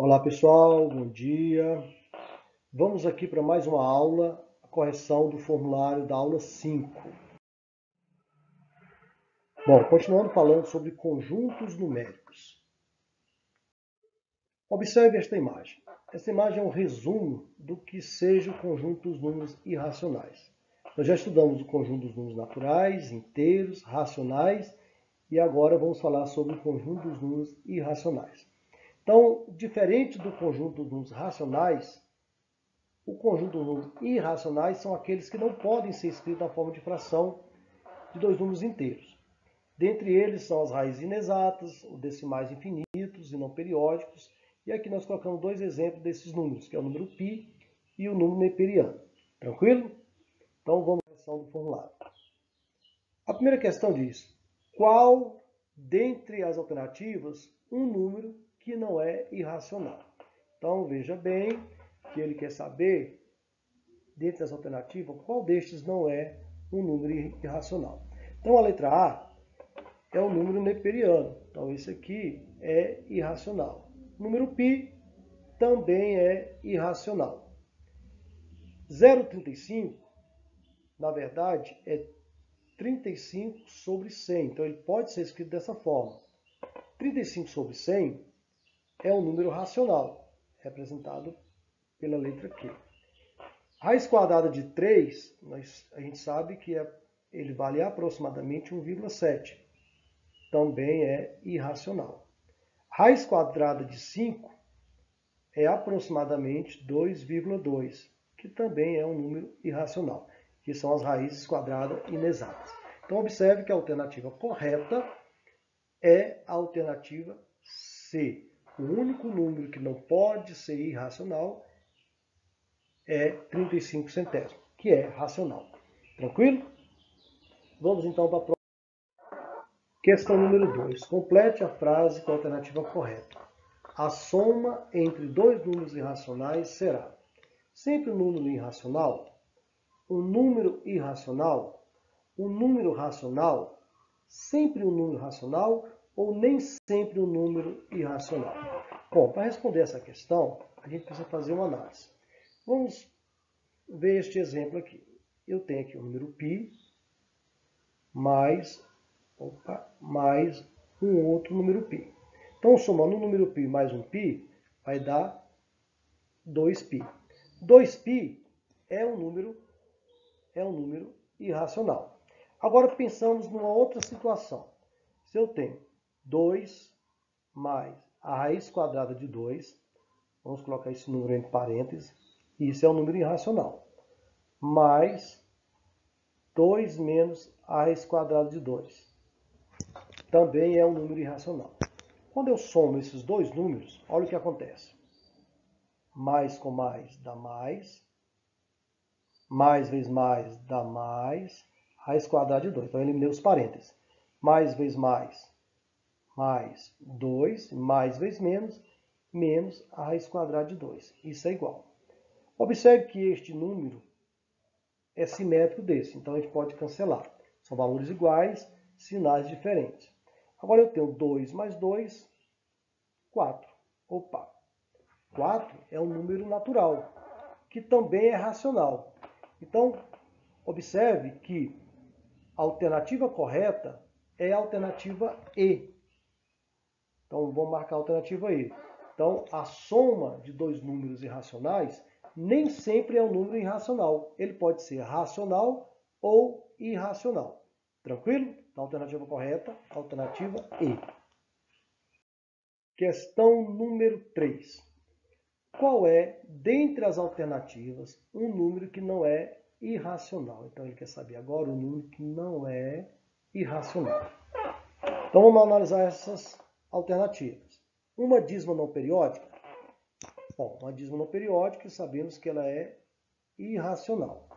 Olá pessoal, bom dia. Vamos aqui para mais uma aula, a correção do formulário da aula 5. Bom, continuando falando sobre conjuntos numéricos. Observe esta imagem. Esta imagem é um resumo do que seja o conjunto dos números irracionais. Nós já estudamos o conjunto dos números naturais, inteiros, racionais e agora vamos falar sobre o conjunto dos números irracionais. Então, diferente do conjunto dos números racionais, o conjunto dos números irracionais são aqueles que não podem ser escritos na forma de fração de dois números inteiros. Dentre eles são as raízes inexatas, os decimais infinitos e não periódicos. E aqui nós colocamos dois exemplos desses números, que é o número π e o número neperiano. Tranquilo? Então vamos à questão do formulário. A primeira questão diz: qual dentre as alternativas um número que não é irracional? Então veja bem que ele quer saber, dentre as alternativas, qual destes não é um número irracional. Então a letra A é o número neperiano. Então esse aqui é irracional. O número π também é irracional. 0,35, na verdade, é 35 sobre 100. Então ele pode ser escrito dessa forma. 35 sobre 100 é um número racional, representado pela letra Q. Raiz quadrada de 3, a gente sabe que ele vale aproximadamente 1,7. Também é irracional. Raiz quadrada de 5 é aproximadamente 2,2, que também é um número irracional, que são as raízes quadradas inexatas. Então observe que a alternativa correta é a alternativa C. O único número que não pode ser irracional é 35 centésimos, que é racional. Tranquilo? Vamos então para a próxima. Questão número 2. Complete a frase com a alternativa correta. A soma entre dois números irracionais será sempre um número irracional, um número irracional, um número racional, sempre um número racional ou nem sempre um número irracional? Bom, para responder essa questão, a gente precisa fazer uma análise. Vamos ver este exemplo aqui. Eu tenho aqui o número π mais um outro número π. Então, somando um número π mais um π, vai dar 2π. 2π é um número irracional. Agora, pensamos numa outra situação. Se eu tenho 2 mais a raiz quadrada de 2, vamos colocar esse número entre parênteses, isso é um número irracional, mais 2 menos a raiz quadrada de 2. Também é um número irracional. Quando eu somo esses dois números, olha o que acontece. Mais com mais dá mais vezes mais dá mais, raiz quadrada de 2. Então eu eliminei os parênteses. Mais vezes mais 2, mais vezes menos a raiz quadrada de 2. Isso é igual. Observe que este número é simétrico desse, então a gente pode cancelar. São valores iguais, sinais diferentes. Agora eu tenho 2 mais 2, 4. Opa! 4 é um número natural, que também é racional. Então, observe que a alternativa correta é a alternativa E. Então, vamos marcar a alternativa E. Então, a soma de dois números irracionais nem sempre é um número irracional. Ele pode ser racional ou irracional. Tranquilo? Então, a alternativa correta, a alternativa E. Questão número 3. Qual é, dentre as alternativas, um número que não é irracional? Então, ele quer saber agora o número que não é irracional. Então, vamos analisar essas alternativas. Uma dízima não periódica. Bom, uma dízima não periódica, sabemos que ela é irracional.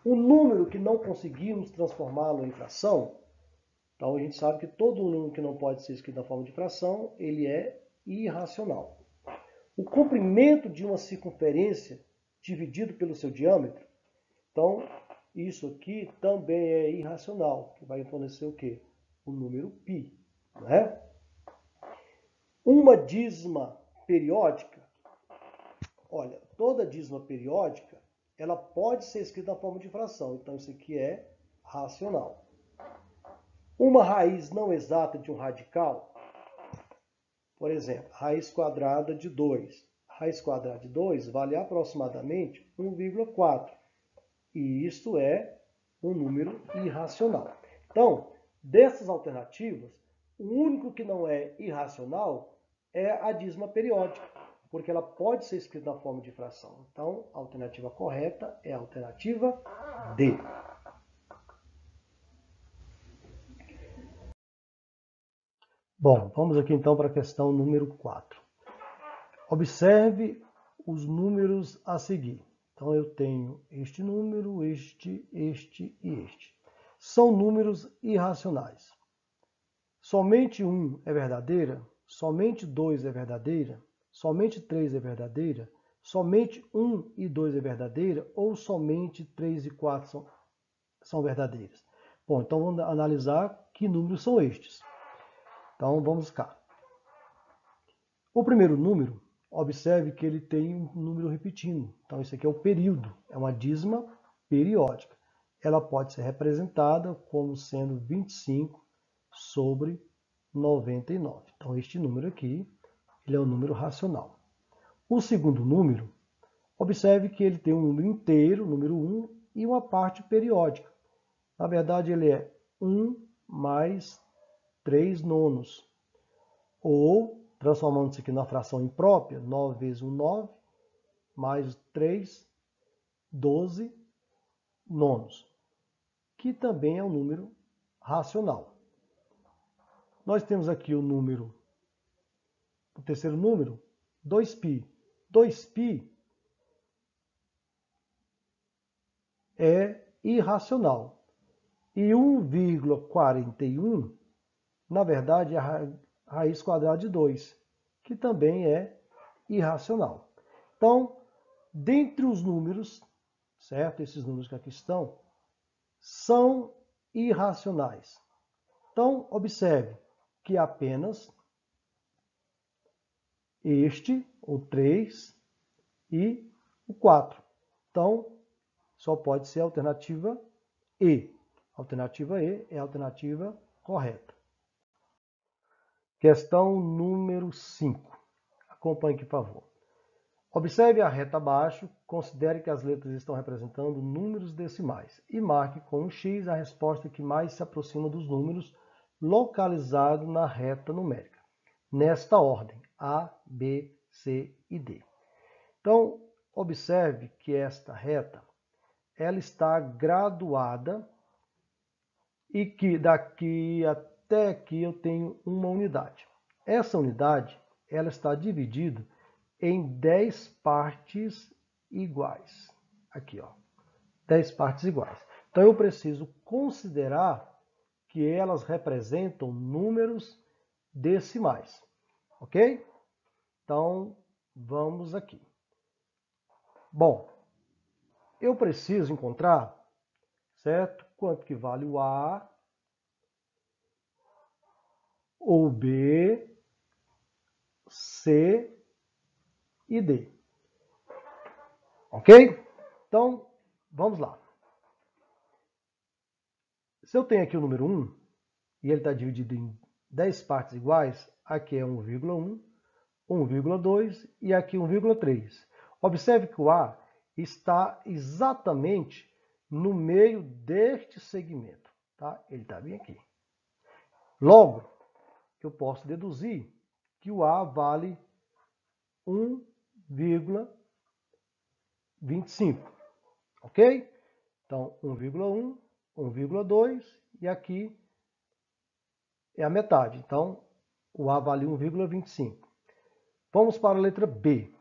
Um número que não conseguimos transformá-lo em fração. Então, a gente sabe que todo número que não pode ser escrito na forma de fração, ele é irracional. O comprimento de uma circunferência dividido pelo seu diâmetro. Então, isso aqui também é irracional, que vai fornecer o quê? O número π. Né? Uma dízima periódica, olha, toda dízima periódica, ela pode ser escrita na forma de fração. Então, isso aqui é racional. Uma raiz não exata de um radical, por exemplo, raiz quadrada de 2. Raiz quadrada de 2 vale aproximadamente 1,4. E isto é um número irracional. Então, dessas alternativas, o único que não é irracional é a dízima periódica, porque ela pode ser escrita na forma de fração. Então, a alternativa correta é a alternativa D. Bom, vamos aqui então para a questão número 4. Observe os números a seguir. Então, eu tenho este número, este e este. São números irracionais. Somente 1 é verdadeira, somente 2 é verdadeira, somente 3 é verdadeira, somente 1 e 2 é verdadeira ou somente 3 e 4 são verdadeiras? Bom, então vamos analisar que números são estes. Então, vamos cá. O primeiro número, observe que ele tem um número repetindo. Então, isso aqui é o período, é uma dízima periódica. Ela pode ser representada como sendo 25 sobre 99. Então, este número aqui, ele é um número racional. O segundo número, observe que ele tem um número inteiro, número 1, e uma parte periódica. Na verdade, ele é 1 mais 3 nonos. Ou, transformando isso aqui na fração imprópria, 9 vezes 1, 9, mais 3, 12 nonos, que também é um número racional. Nós temos aqui o terceiro número, 2π. 2π é irracional. E 1,41, na verdade, é a raiz quadrada de 2, que também é irracional. Então, dentre os números, certo? Esses números que aqui estão, são irracionais. Então, observe que apenas este, o 3 e o 4. Então, só pode ser a alternativa E. A alternativa E é a alternativa correta. Questão número 5. Acompanhe aqui, por favor. Observe a reta abaixo, considere que as letras estão representando números decimais e marque com um X a resposta que mais se aproxima dos números localizados na reta numérica, nesta ordem, A, B, C e D. Então, observe que esta reta, ela está graduada e que daqui até aqui eu tenho uma unidade. Essa unidade, ela está dividida em 10 partes iguais. Aqui, ó, 10 partes iguais. Então, eu preciso considerar que elas representam números decimais, ok? Então, vamos aqui. Bom, eu preciso encontrar, certo? Quanto que vale o A, o B, C e D. Ok? Então, vamos lá. Se eu tenho aqui o número 1, e ele está dividido em 10 partes iguais, aqui é 1,1, 1,2 e aqui 1,3. Observe que o A está exatamente no meio deste segmento, tá? Ele está bem aqui. Logo, eu posso deduzir que o A vale 1,25, ok? Então, 1,1, 1,2 e aqui é a metade. Então, o A vale 1,25. Vamos para a letra B.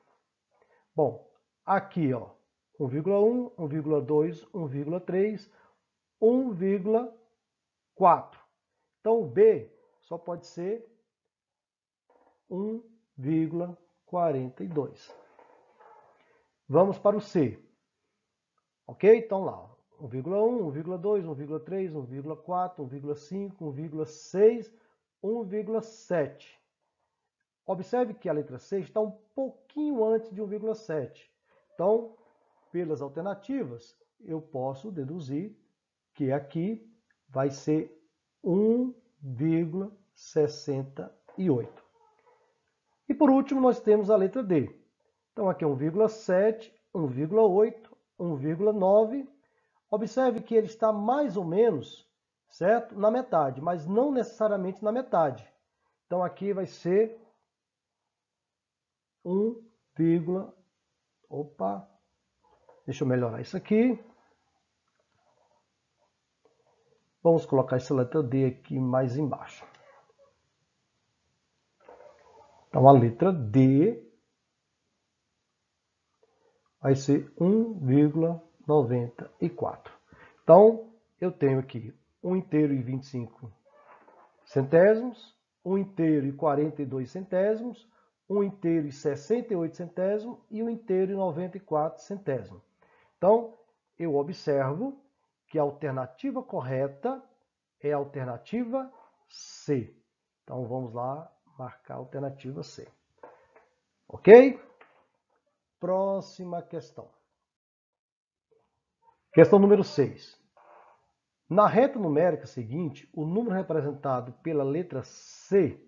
Bom, aqui, ó, 1,1, 1,2, 1,3, 1,4. Então, o B só pode ser 1,42. Vamos para o C. Ok? Então, lá, 1,1, 1,2, 1,3, 1,4, 1,5, 1,6, 1,7. Observe que a letra C está um pouquinho antes de 1,7. Então, pelas alternativas, eu posso deduzir que aqui vai ser 1,68. E por último, nós temos a letra D. Então, aqui é 1,7, 1,8, 1,9. Observe que ele está mais ou menos, certo? Na metade, mas não necessariamente na metade. Então, aqui vai ser 1, opa, deixa eu melhorar isso aqui. Vamos colocar essa letra D aqui mais embaixo. Então, a letra D vai ser 1,94. Então, eu tenho aqui 1 inteiro e 25 centésimos, 1 inteiro e 42 centésimos, 1 inteiro e 68 centésimos e 1 inteiro e 94 centésimos. Então, eu observo que a alternativa correta é a alternativa C. Então, vamos lá marcar a alternativa C. Ok? Próxima questão. Questão número 6. Na reta numérica seguinte, o número representado pela letra C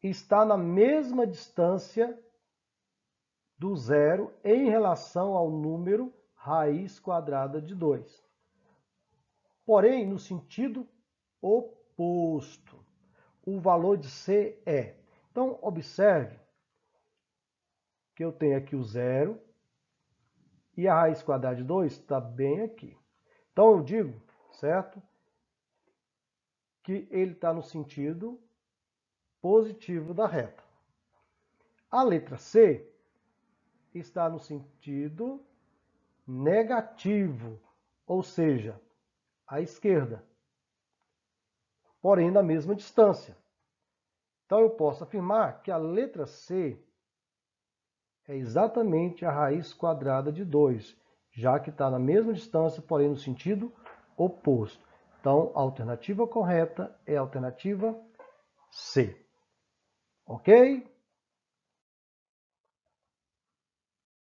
está na mesma distância do zero em relação ao número raiz quadrada de 2. Porém, no sentido oposto. O valor de C é. Então, observe que eu tenho aqui o zero e a raiz quadrada de 2 está bem aqui. Então, eu digo, certo, que ele está no sentido positivo da reta. A letra C está no sentido negativo, ou seja, à esquerda, porém na mesma distância. Então, eu posso afirmar que a letra C é exatamente a raiz quadrada de 2, já que está na mesma distância, porém no sentido oposto. Então, a alternativa correta é a alternativa C. Ok?